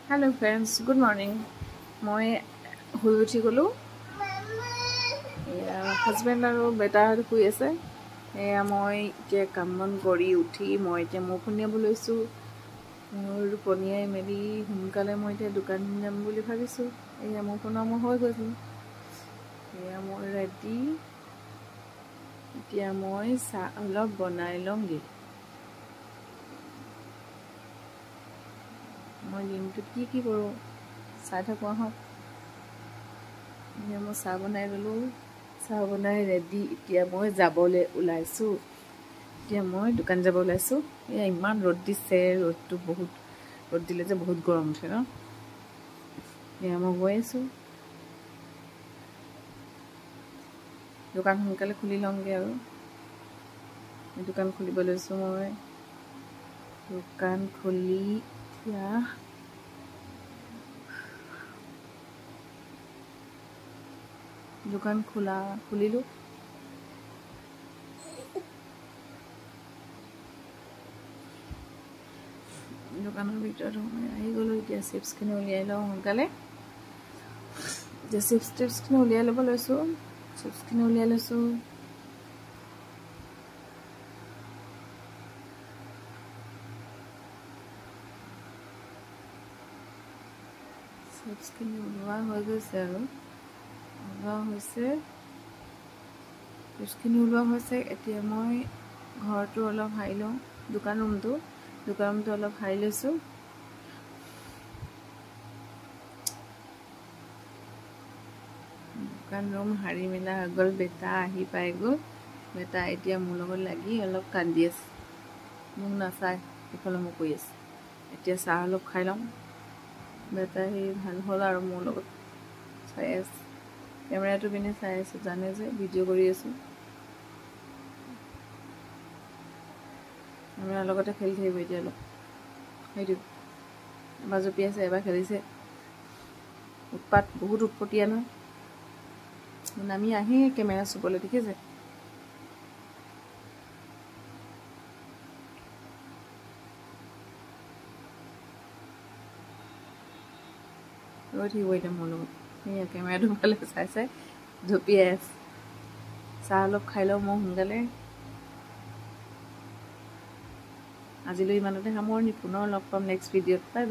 Hello friends, good morning. মই শুই উঠি গলো। হাজবেণ্ড আৰু বেটা শুই আছে। মই এতিয়া কাম বন কৰি উঠি মই এতিয়া মুখ শুনিয়াব লৈছোঁ। মোৰ পনীয়াই মেলি সোনকালে মই এতিয়া দোকান যাম বুলি ভাবিছোঁ। মুখ শুনোৱা মোৰ হৈ গৈছোঁ। মই ৰেডি। এতিয়া মই চাহ অলপ বনাই লওঁগৈ। মই দিনটোত কি কৰোঁ চাই থাকোঁ আহক। মই চাহ বনাই ল'লোঁ। চাহ বনাই ৰেডি। এতিয়া মই যাবলৈ ওলাইছোঁ। এতিয়া মই দোকান যাব ওলাইছোঁ। ইমান ৰ'দ দিছে, ৰ'দটো বহুত ৰ'দ দিলে যে বহুত গৰম উঠে ন। মই গৈ আছোঁ। দোকান সোনকালে খুলি লওঁগৈ আৰু দোকান খুলিব লৈছোঁ। মই দোকান খুলি এতিয়া দোকান খুলিলোঁ। দোকানৰ ভিতৰত মই আহি গ'লোঁ। এতিয়া চিপছখিনি উলিয়াই লওঁ সোনকালে। এতিয়া চিপছখিনি উলিয়াই ল'ব লৈছোঁ। চিপছখিনি উলিয়াই লৈছোঁ। চিপছখিনি ওলোৱা হৈ গৈছে আৰু চিপছখিনি ওলোৱা হৈছে। এতিয়া মই ঘৰটো অলপ সাৰি লওঁ। দোকান ৰুমটো অলপ সাৰি লৈছোঁ। দোকান ৰুম সাৰি মেলা হৈ গ'ল। বেটা আহি পাই গ'ল। বেটা এতিয়া মোৰ লগত লাগি অলপ কান্দি আছে। মোক নাচায়, ইফালে মোক কৰি আছে। এতিয়া চাহ অলপ খাই লওঁ। বেটা ভাল হ'ল আৰু মোৰ লগত চাই আছে। কেমেৰাটো পিনে চাই আছে, জানে যে ভিডিঅ' কৰি আছোঁ। কেমেৰাৰ লগতে খেলি থাকিব এতিয়া অলপ। সেইটো এবাৰ জঁপি আছে, এবাৰ খেলিছে। উৎপাত, বহুত উৎপতীয়া নহয়। নামি আহি কেমেৰা চুবলৈ দেখিছে। ৰৈ থাকিব এতিয়া মোৰ লগত। কেমেৰাটো ফালে চাই জঁপিয়াই আছে। চাহ অলপ খাই লওঁ মই সোনকালে। আজিলৈ ইমানতে সামৰণি। পুনৰ লগ পাম নেক্সট ভিডিঅ'ত। Bye bye.